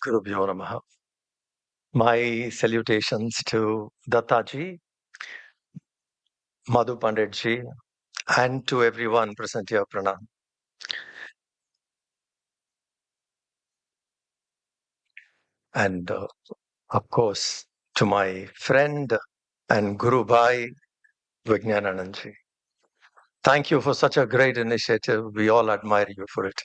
Gurubhyo Namaha. My salutations to Dattaji, Madhu Panditji, and to everyone present here, Pranam. And of course, to my friend and Guru Bhai, Vijnananandji. Thank you for such a great initiative. We all admire you for it.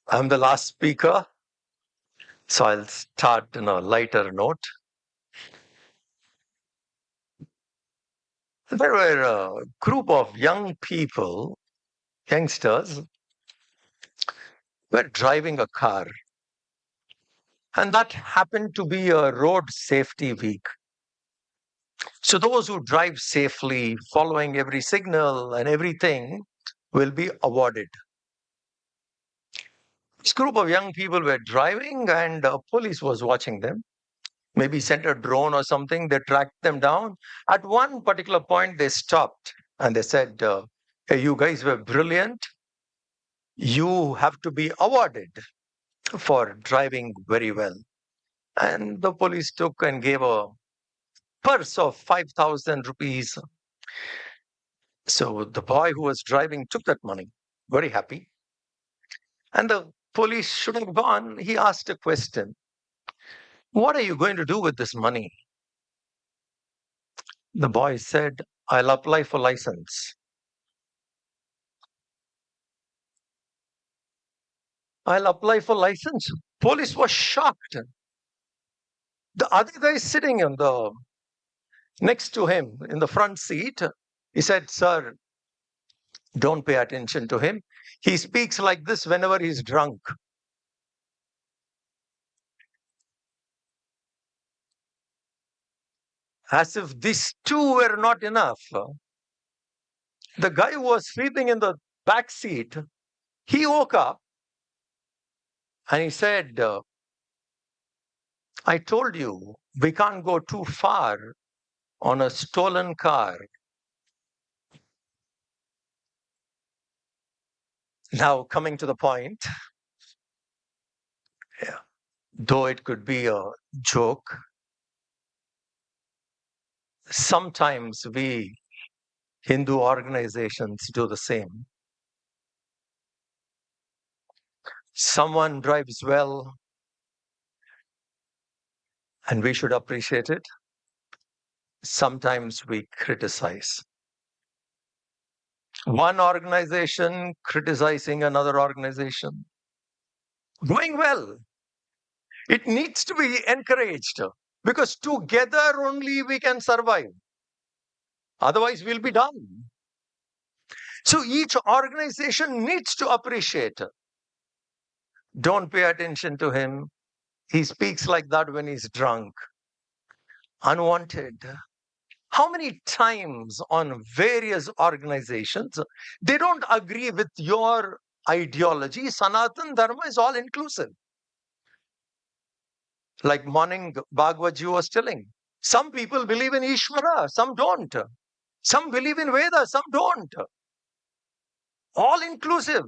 I'm the last speaker, so I'll start on a lighter note. There were a group of young people, youngsters, were driving a car. And that happened to be a road safety week. So those who drive safely, following every signal and everything, will be awarded. This group of young people were driving and police was watching them. Maybe sent a drone or something. They tracked them down. At one particular point, they stopped and they said, hey, you guys were brilliant. You have to be awarded for driving very well. And the police took and gave a purse of 5,000 rupees. So the boy who was driving took that money, very happy. And the police should have gone. He asked a question. What are you going to do with this money? The boy said, I'll apply for license. I'll apply for license. Police was shocked. The other guy sitting in the next to him in the front seat, he said, sir, don't pay attention to him. He speaks like this whenever he's drunk. As if these two were not enough. The guy who was sleeping in the back seat, he woke up and he said, I told you, we can't go too far on a stolen car. Now, coming to the point, yeah, though it could be a joke, sometimes we Hindu organizations do the same. Someone drives well, and we should appreciate it. Sometimes we criticize. One organization criticizing another organization. Going well. It needs to be encouraged because together only we can survive. Otherwise, we'll be done. So each organization needs to appreciate. Don't pay attention to him. He speaks like that when he's drunk. Unwanted. How many times on various organizations, they don't agree with your ideology? Sanatan Dharma is all inclusive. Like morning Bhagavad Ji was telling. Some people believe in Ishvara, some don't. Some believe in Veda, some don't. All inclusive.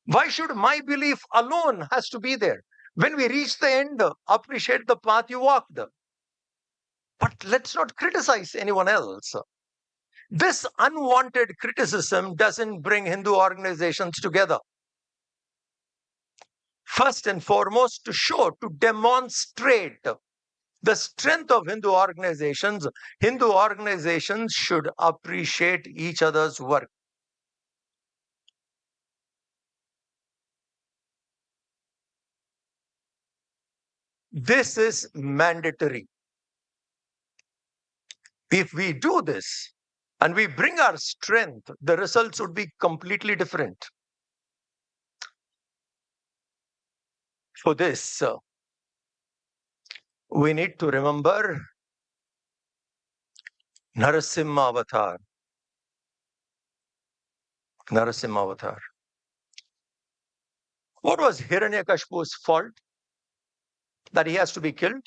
Why should my belief alone has to be there? When we reach the end, appreciate the path you walked. But let's not criticize anyone else. This unwanted criticism doesn't bring Hindu organizations together. First and foremost, to demonstrate the strength of Hindu organizations should appreciate each other's work. This is mandatory. If we do this and we bring our strength, the results would be completely different. For this, we need to remember Narasimha Avatar. Narasimha Avatar. What was Hiranyakashipu's fault? That he has to be killed?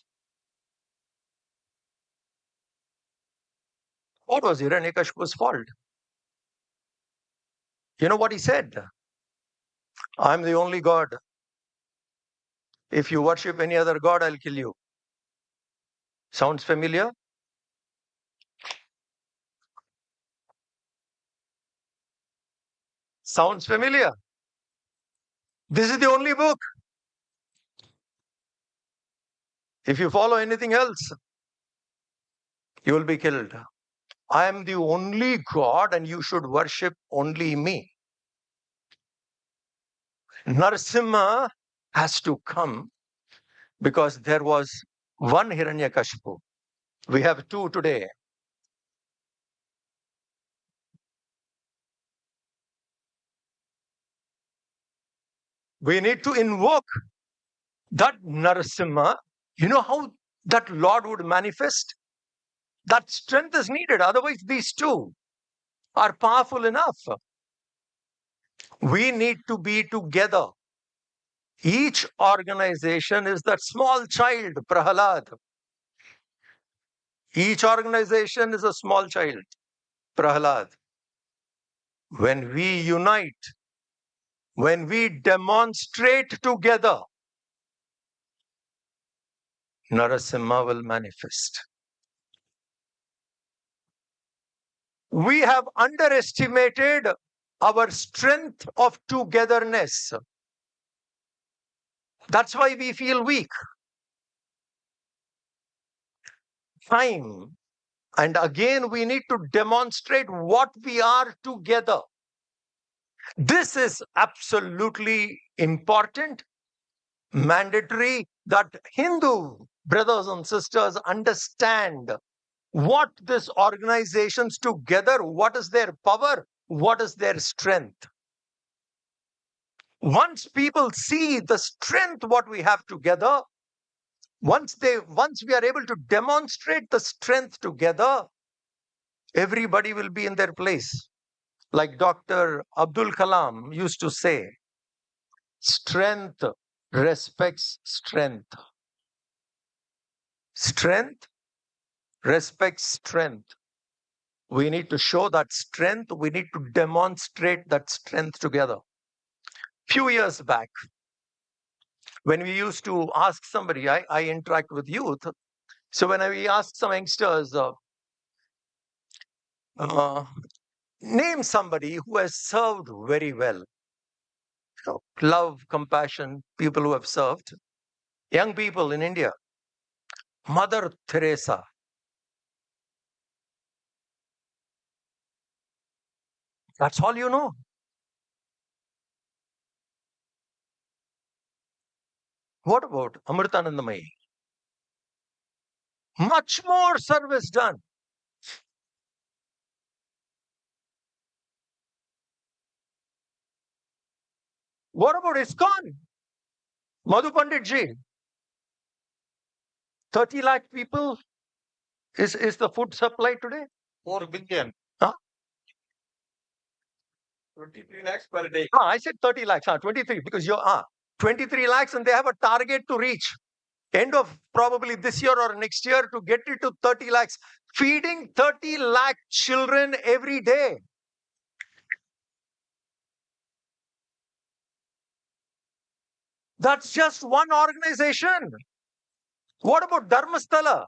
What was Hiranyakashipu's fault? You know what he said? I'm the only God. If you worship any other God, I'll kill you. Sounds familiar? Sounds familiar. This is the only book. If you follow anything else, you will be killed. I am the only God and you should worship only me. Narasimha has to come because there was one Hiranyakashipu. We have two today. We need to invoke that Narasimha. You know how that Lord would manifest? That strength is needed. Otherwise, these two are powerful enough. We need to be together. Each organization is that small child, Prahalad. Each organization is a small child, Prahalad. When we unite, when we demonstrate together, Narasimha will manifest. We have underestimated our strength of togetherness. That's why we feel weak. Time. And again, we need to demonstrate what we are together. This is absolutely important, mandatory that Hindu brothers and sisters understand what these organizations together, what is their power, what is their strength. Once people see the strength what we have together, once we are able to demonstrate the strength together, everybody will be in their place. Like Dr. Abdul Kalam used to say, strength respects strength. Strength respects strength. We need to show that strength. We need to demonstrate that strength together. Few years back, when we used to ask somebody, I interact with youth. So when we ask some youngsters, uh, name somebody who has served very well. Love, compassion, people who have served. Young people in India. Mother Teresa. That's all you know. What about Amritanandamayi? Much more service done. What about ISKCON? Madhu Pandit ji, 30 lakh people is the food supply today? 4 billion. Huh? 23 lakhs per day. I said 30 lakhs, 23, because you're 23 lakhs and they have a target to reach end of probably this year or next year to get it to 30 lakhs. Feeding 30 lakh children every day. That's just one organization. What about Dharmasthala?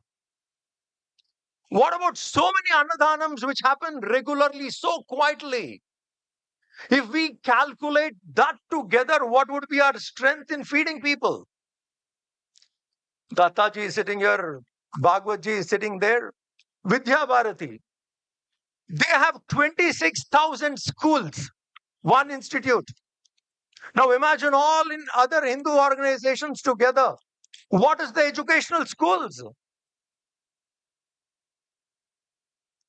What about so many Annadhanams which happen regularly, so quietly? If we calculate that together, what would be our strength in feeding people? Dattaji is sitting here, Bhagwatji is sitting there, Vidya Bharati. They have 26,000 schools, one institute. Now imagine all in other Hindu organizations together. What is the educational schools?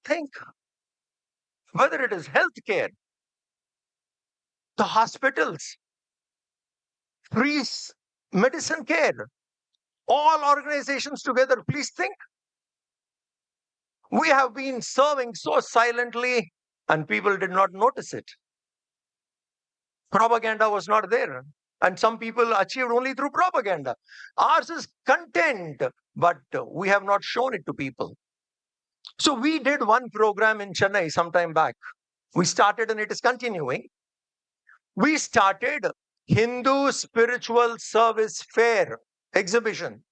Think whether it is healthcare, the hospitals, free medicine care, all organizations together. Please think. We have been serving so silently and people did not notice it. Propaganda was not there. And some people achieved only through propaganda. Ours is content, but we have not shown it to people. So we did one program in Chennai some time back. We started and it is continuing. We started Hindu Spiritual Service Fair exhibition.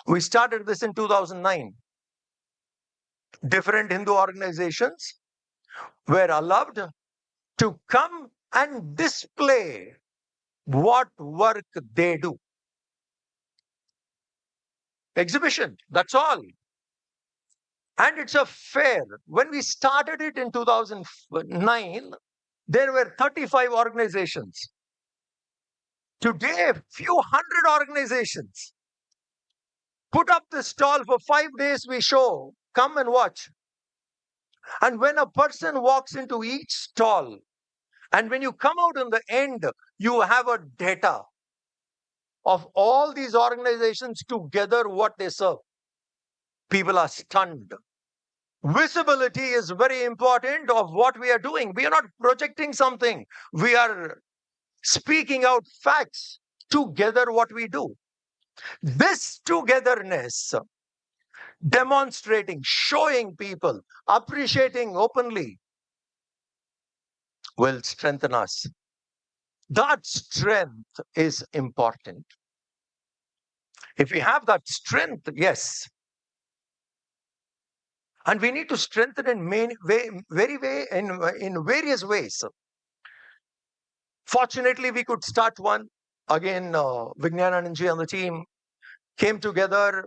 We started this in 2009. Different Hindu organizations were allowed to come and display what work they do. Exhibition, that's all. And it's a fair. When we started it in 2009, there were 35 organizations. Today, few hundred organizations put up the stall for 5 days. We show, come and watch. And when a person walks into each stall, and when you come out in the end, you have a data of all these organizations together, what they serve. People are stunned. Visibility is very important of what we are doing. We are not projecting something. We are speaking out facts together what we do. This togetherness, demonstrating, showing people, appreciating openly will strengthen us. That strength is important. If we have that strength, yes. And we need to strengthen in in various ways. Fortunately, we could start one. Again, Vijnananandji and the team came together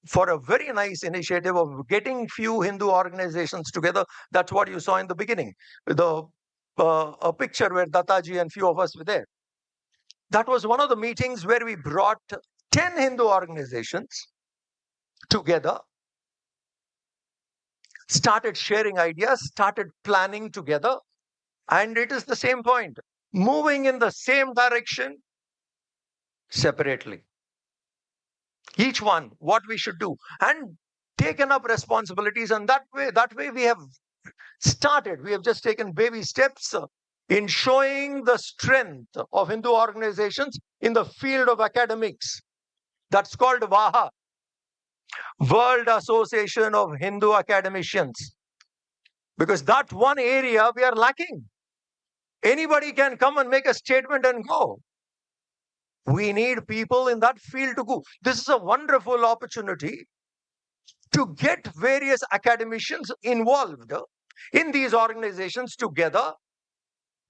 for a very nice initiative of getting few Hindu organizations together. That's what you saw in the beginning. A picture where Dattaji and few of us were there. That was one of the meetings where we brought 10 Hindu organizations together, started sharing ideas, started planning together. And it is the same point, moving in the same direction separately. Each one, what we should do, and taken up responsibilities. And that way we have started. We have just taken baby steps in showing the strength of Hindu organizations in the field of academics. That's called VAHA, World Association of Hindu Academicians. Because that one area we are lacking. Anybody can come and make a statement and go. We need people in that field to go. This is a wonderful opportunity to get various academicians involved in these organizations together.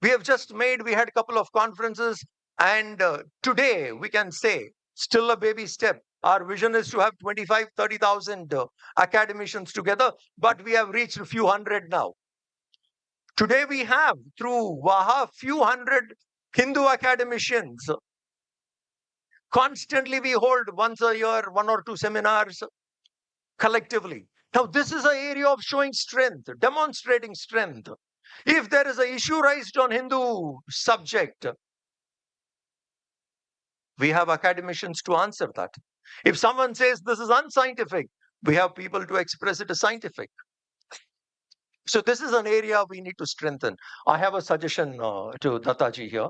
We had a couple of conferences, and today we can say, still a baby step. Our vision is to have 25, 30,000 academicians together, but we have reached a few hundred now. Today we have, through VAHA, few hundred Hindu academicians. Constantly we hold once a year, 1 or 2 seminars collectively. Now this is an area of showing strength, demonstrating strength. If there is an issue raised on Hindu subject, we have academicians to answer that. If someone says this is unscientific, we have people to express it as scientific. So this is an area we need to strengthen. I have a suggestion to Dattaji here.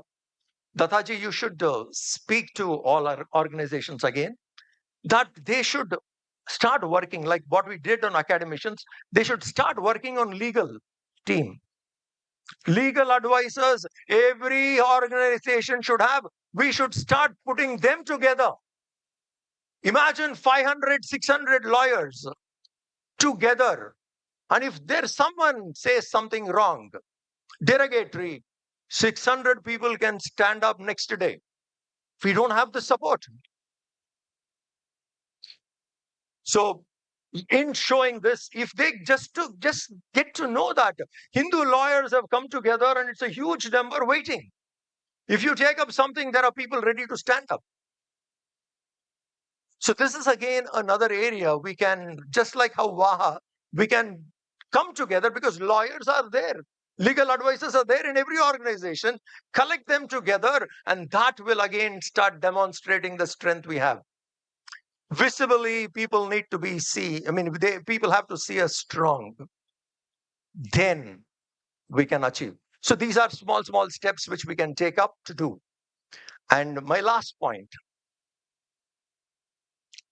Dattaji, you should speak to all our organizations again, that they should start working like what we did on academicians. They should start working on legal team. Legal advisors, every organization should have. We should start putting them together. Imagine 500, 600 lawyers together. And if there's someone says something wrong, derogatory, 600 people can stand up next day. We don't have the support. So in showing this, if they just get to know that Hindu lawyers have come together and it's a huge number waiting. If you take up something, there are people ready to stand up. So this is again another area we can, just like how VAHA, we can come together because lawyers are there. Legal advisors are there in every organization. Collect them together, and that will again start demonstrating the strength we have. Visibly, people need to people have to see us strong. Then we can achieve. So these are small steps which we can take up to do. And my last point,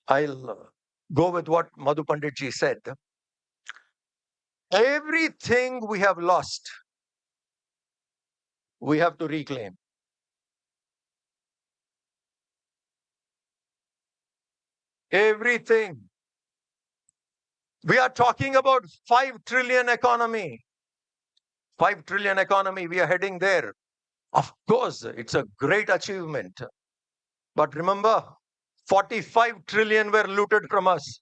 I'll go with what Madhu Panditji said. Everything we have lost, we have to reclaim. everything. We are talking about 5 trillion economy. 5 trillion economy, we are heading there. Of course, it's a great achievement. But remember, 45 trillion were looted from us.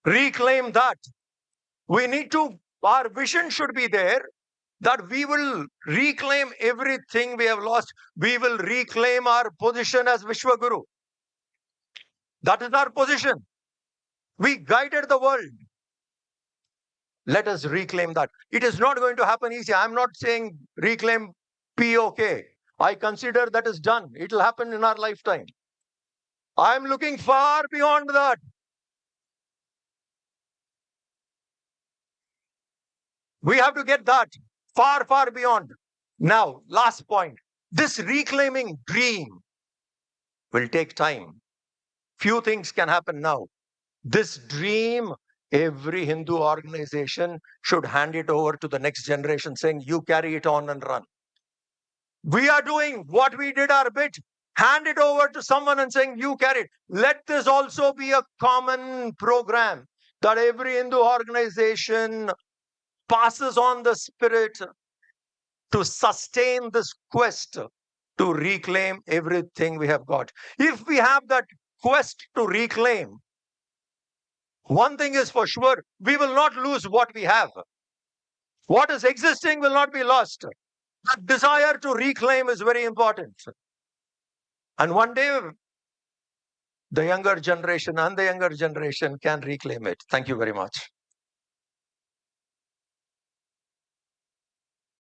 Reclaim that. We need to, our vision should be there that we will reclaim everything we have lost. We will reclaim our position as Vishwaguru. That is our position. We guided the world. Let us reclaim that. It is not going to happen easy. I'm not saying reclaim POK. I consider that is done. It will happen in our lifetime. I'm looking far beyond that. We have to get that far, far beyond. Now, last point. This reclaiming dream will take time. Few things can happen now. This dream, every Hindu organization should hand it over to the next generation saying, you carry it on and run. We are doing what we did our bit. Hand it over to someone and saying, you carry it. Let this also be a common program that every Hindu organization passes on the spirit to sustain this quest to reclaim everything we have got. If we have that quest to reclaim, one thing is for sure, we will not lose what we have. What is existing will not be lost. The desire to reclaim is very important. And one day, the younger generation can reclaim it. Thank you very much.